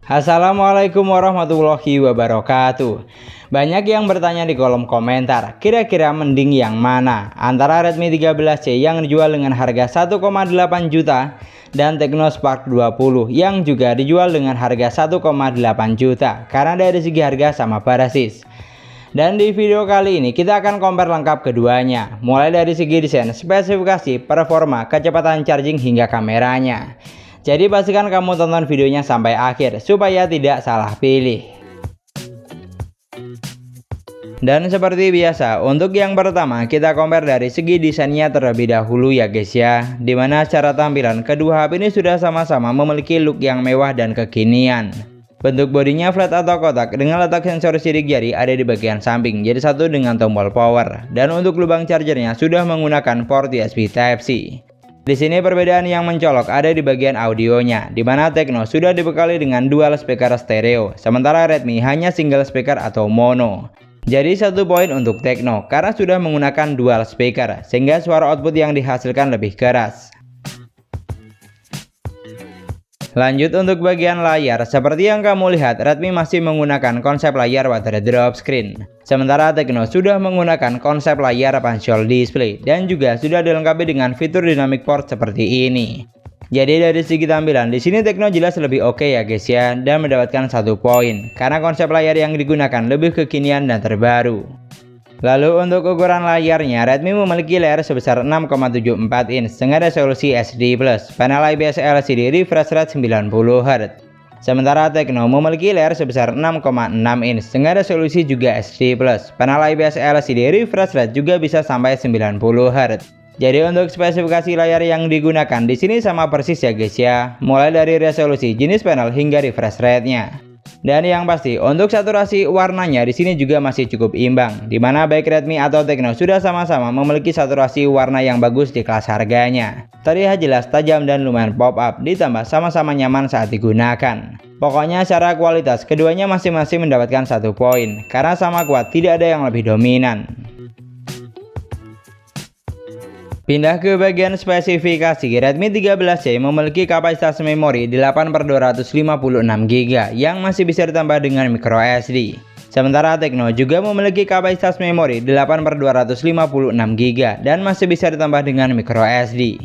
Assalamualaikum warahmatullahi wabarakatuh. Banyak yang bertanya di kolom komentar, kira-kira mending yang mana antara Redmi 13C yang dijual dengan harga 1,8 juta dan Tecno Spark 20 yang juga dijual dengan harga 1,8 juta, karena dari segi harga sama persis. Dan di video kali ini kita akan compare lengkap keduanya, mulai dari segi desain, spesifikasi, performa, kecepatan charging hingga kameranya. Jadi pastikan kamu tonton videonya sampai akhir supaya tidak salah pilih. Dan seperti biasa, untuk yang pertama kita compare dari segi desainnya terlebih dahulu ya guys ya. Dimana secara tampilan kedua HP ini sudah sama-sama memiliki look yang mewah dan kekinian. Bentuk bodinya flat atau kotak dengan letak sensor sidik jari ada di bagian samping, jadi satu dengan tombol power. Dan untuk lubang chargernya sudah menggunakan port USB Type-C. Di sini perbedaan yang mencolok ada di bagian audionya, di mana Tecno sudah dibekali dengan dual speaker stereo, sementara Redmi hanya single speaker atau mono. Jadi satu poin untuk Tecno karena sudah menggunakan dual speaker, sehingga suara output yang dihasilkan lebih keras. Lanjut untuk bagian layar, seperti yang kamu lihat Redmi masih menggunakan konsep layar water drop screen, sementara Tecno sudah menggunakan konsep layar punch-hole display dan juga sudah dilengkapi dengan fitur dynamic port seperti ini. Jadi dari segi tampilan di sini Tecno jelas lebih oke ya guys ya, dan mendapatkan satu poin karena konsep layar yang digunakan lebih kekinian dan terbaru. Lalu untuk ukuran layarnya, Redmi memiliki layar sebesar 6,74 inch dengan resolusi HD+, panel IPS LCD refresh rate 90Hz. Sementara Tecno memiliki layar sebesar 6,6 inch dengan resolusi juga HD+, panel IPS LCD refresh rate juga bisa sampai 90Hz. Jadi untuk spesifikasi layar yang digunakan di sini sama persis ya guys ya, mulai dari resolusi, jenis panel hingga refresh rate-nya. Dan yang pasti untuk saturasi warnanya di sini juga masih cukup imbang, di mana baik Redmi atau Tecno sudah sama-sama memiliki saturasi warna yang bagus di kelas harganya. Terlihat jelas tajam dan lumayan pop up, ditambah sama-sama nyaman saat digunakan. Pokoknya secara kualitas keduanya masing-masing mendapatkan satu poin, karena sama kuat, tidak ada yang lebih dominan. Pindah ke bagian spesifikasi, Redmi 13C memiliki kapasitas memori 8/256GB yang masih bisa ditambah dengan microSD. Sementara Tecno juga memiliki kapasitas memori 8/256GB dan masih bisa ditambah dengan microSD.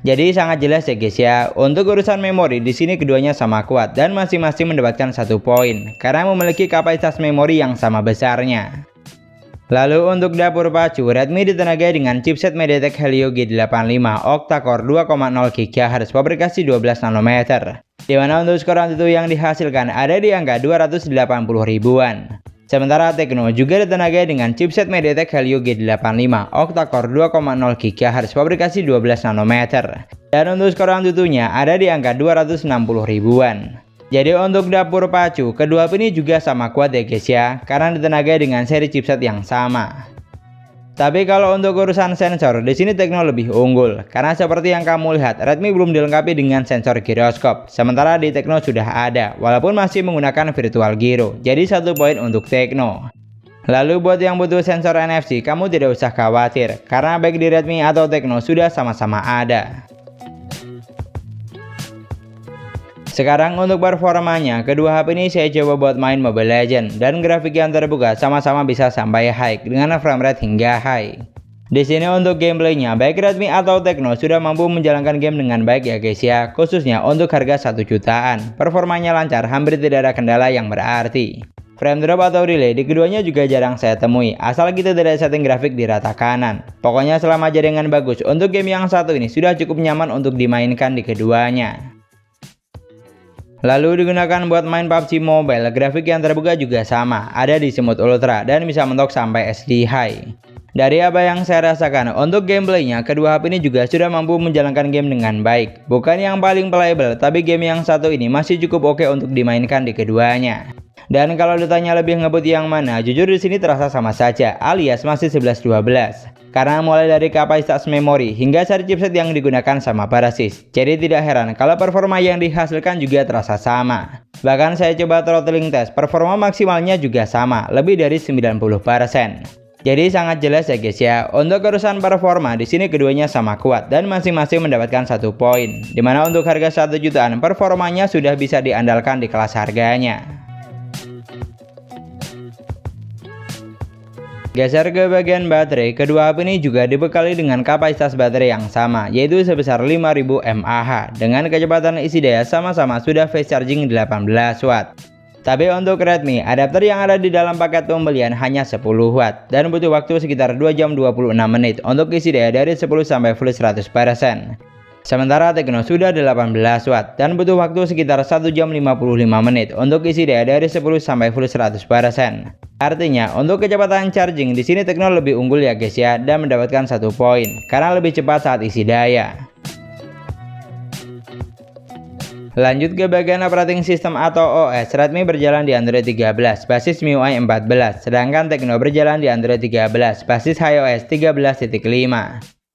Jadi sangat jelas ya guys ya, untuk urusan memori di sini keduanya sama kuat dan masing-masing mendapatkan satu poin karena memiliki kapasitas memori yang sama besarnya. Lalu untuk dapur pacu, Redmi ditenagai dengan chipset MediaTek Helio G85 octa-core 2,0 GHz fabrikasi 12 nanometer. Dimana untuk skor Antutu yang dihasilkan ada di angka 280 ribuan. Sementara Tecno juga ditenagai dengan chipset MediaTek Helio G85 octa-core 2,0 GHz fabrikasi 12 nanometer. Dan untuk skor Antutunya ada di angka 260 ribuan. Jadi untuk dapur pacu, kedua ini juga sama kuat ya guys ya, karena ditenagai dengan seri chipset yang sama. Tapi kalau untuk urusan sensor, di sini Tecno lebih unggul, karena seperti yang kamu lihat, Redmi belum dilengkapi dengan sensor giroskop, sementara di Tecno sudah ada, walaupun masih menggunakan virtual gyro, jadi satu poin untuk Tecno. Lalu buat yang butuh sensor NFC, kamu tidak usah khawatir, karena baik di Redmi atau Tecno sudah sama-sama ada. Sekarang untuk performanya, kedua HP ini saya coba buat main Mobile Legends dan grafik yang terbuka sama-sama bisa sampai high dengan frame rate hingga high. Di sini untuk gameplaynya, baik Redmi atau Tecno sudah mampu menjalankan game dengan baik ya guys ya, khususnya untuk harga 1 jutaan. Performanya lancar, hampir tidak ada kendala yang berarti. Frame drop atau delay di keduanya juga jarang saya temui, asal kita tidak setting grafik di rata kanan. Pokoknya selama jaringan bagus, untuk game yang satu ini sudah cukup nyaman untuk dimainkan di keduanya. Lalu digunakan buat main PUBG Mobile, grafik yang terbuka juga sama, ada di Smooth Ultra dan bisa mentok sampai SD High. Dari apa yang saya rasakan, untuk gameplaynya, kedua HP ini juga sudah mampu menjalankan game dengan baik. Bukan yang paling playable, tapi game yang satu ini masih cukup oke untuk dimainkan di keduanya. Dan kalau ditanya lebih ngebut yang mana, jujur di sini terasa sama saja, alias masih 11-12. Karena mulai dari kapasitas memori hingga seri chipset yang digunakan sama persis. Jadi tidak heran kalau performa yang dihasilkan juga terasa sama. Bahkan saya coba throttling test, performa maksimalnya juga sama, lebih dari 90%. Jadi sangat jelas ya guys ya, untuk urusan performa di sini keduanya sama kuat dan masing-masing mendapatkan 1 poin. Dimana untuk harga 1 jutaan performanya sudah bisa diandalkan di kelas harganya. Geser ke bagian baterai, kedua HP ini juga dibekali dengan kapasitas baterai yang sama, yaitu sebesar 5000 mAh. Dengan kecepatan isi daya sama-sama sudah fast charging 18 watt. Tapi untuk Redmi, adapter yang ada di dalam paket pembelian hanya 10 watt dan butuh waktu sekitar 2 jam 26 menit untuk isi daya dari 10 sampai full 100%. Sementara Tecno sudah 18 watt dan butuh waktu sekitar 1 jam 55 menit untuk isi daya dari 10 sampai full 100%. Artinya, untuk kecepatan charging di sini Tecno lebih unggul ya guys ya, dan mendapatkan 1 poin karena lebih cepat saat isi daya. Lanjut ke bagian operating system atau OS, Redmi berjalan di Android 13 basis MIUI 14, sedangkan Tecno berjalan di Android 13 basis iOS 13.5.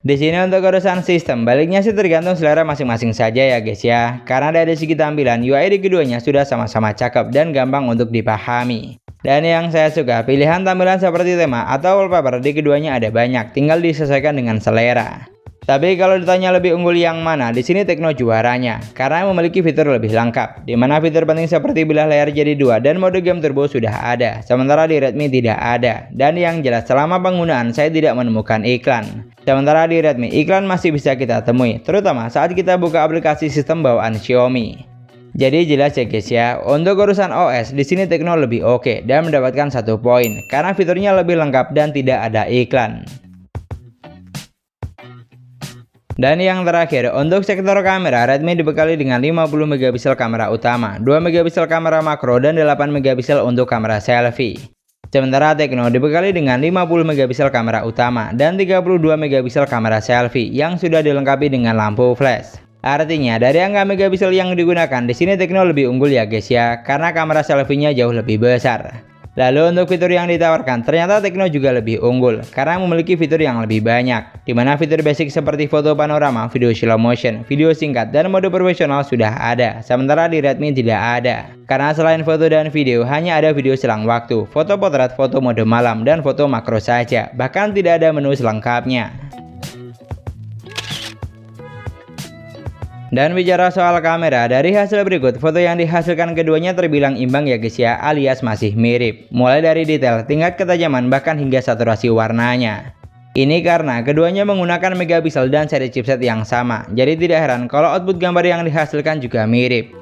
Di sini untuk urusan sistem, baliknya sih tergantung selera masing-masing saja ya guys ya. Karena dari segi tampilan, UI di keduanya sudah sama-sama cakep dan gampang untuk dipahami. Dan yang saya suka, pilihan tampilan seperti tema atau wallpaper di keduanya ada banyak, tinggal disesuaikan dengan selera. Tapi kalau ditanya lebih unggul yang mana, di sini Tecno juaranya karena memiliki fitur lebih lengkap, di mana fitur penting seperti belah layar jadi 2 dan mode game turbo sudah ada, sementara di Redmi tidak ada. Dan yang jelas selama penggunaan saya tidak menemukan iklan. Sementara di Redmi iklan masih bisa kita temui, terutama saat kita buka aplikasi sistem bawaan Xiaomi. Jadi jelas ya guys ya, untuk urusan OS di sini Tecno lebih oke dan mendapatkan 1 poin karena fiturnya lebih lengkap dan tidak ada iklan. Dan yang terakhir, untuk sektor kamera, Redmi dibekali dengan 50 megapiksel kamera utama, 2 megapiksel kamera makro, dan 8 megapiksel untuk kamera selfie. Sementara Tecno dibekali dengan 50 megapiksel kamera utama dan 32 megapiksel kamera selfie yang sudah dilengkapi dengan lampu flash. Artinya dari angka megapiksel yang digunakan di sini Tecno lebih unggul ya guys ya, karena kamera selfie-nya jauh lebih besar. Lalu untuk fitur yang ditawarkan, ternyata Tecno juga lebih unggul karena memiliki fitur yang lebih banyak, di mana fitur basic seperti foto panorama, video slow motion, video singkat, dan mode profesional sudah ada, sementara di Redmi tidak ada. Karena selain foto dan video, hanya ada video selang waktu, foto potret, foto mode malam, dan foto makro saja, bahkan tidak ada menu selengkapnya. Dan bicara soal kamera, dari hasil berikut, foto yang dihasilkan keduanya terbilang imbang ya guys ya, alias masih mirip. Mulai dari detail, tingkat ketajaman, bahkan hingga saturasi warnanya. Ini karena keduanya menggunakan megapiksel dan seri chipset yang sama, jadi tidak heran kalau output gambar yang dihasilkan juga mirip.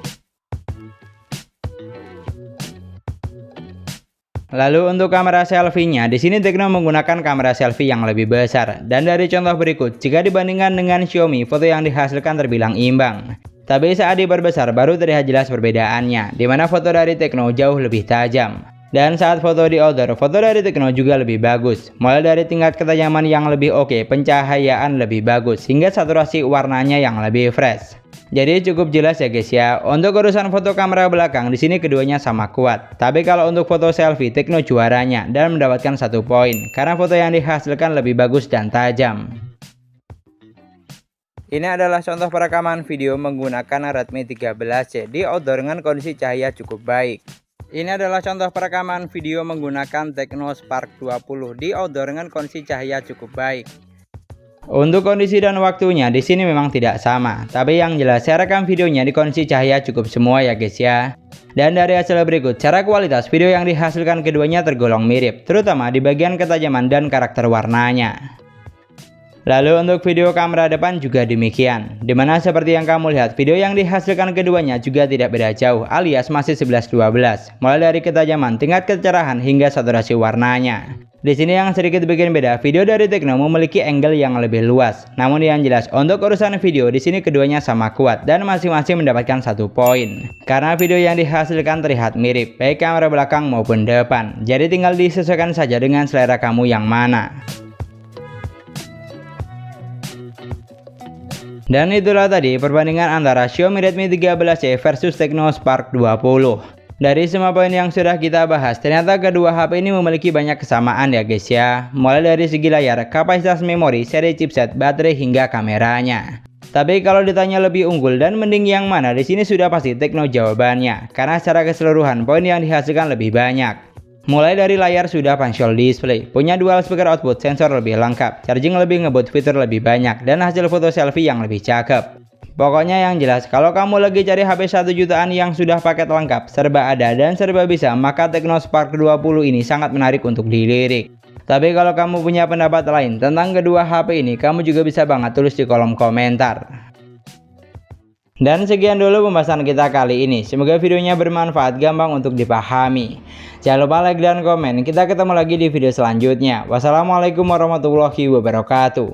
Lalu untuk kamera selfie-nya, di sini Tecno menggunakan kamera selfie yang lebih besar. Dan dari contoh berikut, jika dibandingkan dengan Xiaomi, foto yang dihasilkan terbilang imbang. Tapi saat diperbesar baru terlihat jelas perbedaannya, di mana foto dari Tecno jauh lebih tajam. Dan saat foto di outdoor, foto dari Tecno juga lebih bagus. Mulai dari tingkat ketajaman yang lebih oke, pencahayaan lebih bagus, hingga saturasi warnanya yang lebih fresh. Jadi cukup jelas ya guys ya, untuk urusan foto kamera belakang di sini keduanya sama kuat. Tapi kalau untuk foto selfie, Tecno juaranya dan mendapatkan 1 poin karena foto yang dihasilkan lebih bagus dan tajam. Ini adalah contoh perekaman video menggunakan Redmi 13C di outdoor dengan kondisi cahaya cukup baik. Ini adalah contoh perekaman video menggunakan Tecno Spark 20 di outdoor dengan kondisi cahaya cukup baik. Untuk kondisi dan waktunya di sini memang tidak sama, tapi yang jelas saya rekam videonya di kondisi cahaya cukup semua ya guys ya. Dan dari hasil berikut, secara kualitas video yang dihasilkan keduanya tergolong mirip, terutama di bagian ketajaman dan karakter warnanya. Lalu untuk video kamera depan juga demikian, dimana seperti yang kamu lihat video yang dihasilkan keduanya juga tidak beda jauh, alias masih 11-12, mulai dari ketajaman, tingkat kecerahan hingga saturasi warnanya. Di sini yang sedikit bikin beda, video dari Tecno memiliki angle yang lebih luas. Namun yang jelas untuk urusan video di sini keduanya sama kuat dan masing-masing mendapatkan 1 poin. Karena video yang dihasilkan terlihat mirip, baik kamera belakang maupun depan. Jadi tinggal disesuaikan saja dengan selera kamu yang mana. Dan itulah tadi perbandingan antara Xiaomi Redmi 13C versus Tecno Spark 20. Dari semua poin yang sudah kita bahas, ternyata kedua HP ini memiliki banyak kesamaan ya guys ya. Mulai dari segi layar, kapasitas memori, seri chipset, baterai hingga kameranya. Tapi kalau ditanya lebih unggul dan mending yang mana, di sini sudah pasti Tecno jawabannya. Karena secara keseluruhan poin yang dihasilkan lebih banyak. Mulai dari layar sudah Panciol Display, punya dual speaker output, sensor lebih lengkap, charging lebih ngebut, fitur lebih banyak, dan hasil foto selfie yang lebih cakep. Pokoknya yang jelas, kalau kamu lagi cari HP 1 jutaan yang sudah paket lengkap, serba ada dan serba bisa, maka Tecno Spark 20 ini sangat menarik untuk dilirik. Tapi kalau kamu punya pendapat lain tentang kedua HP ini, kamu juga bisa banget tulis di kolom komentar. Dan sekian dulu pembahasan kita kali ini. Semoga videonya bermanfaat, gampang untuk dipahami. Jangan lupa like dan komen. Kita ketemu lagi di video selanjutnya. Wassalamualaikum warahmatullahi wabarakatuh.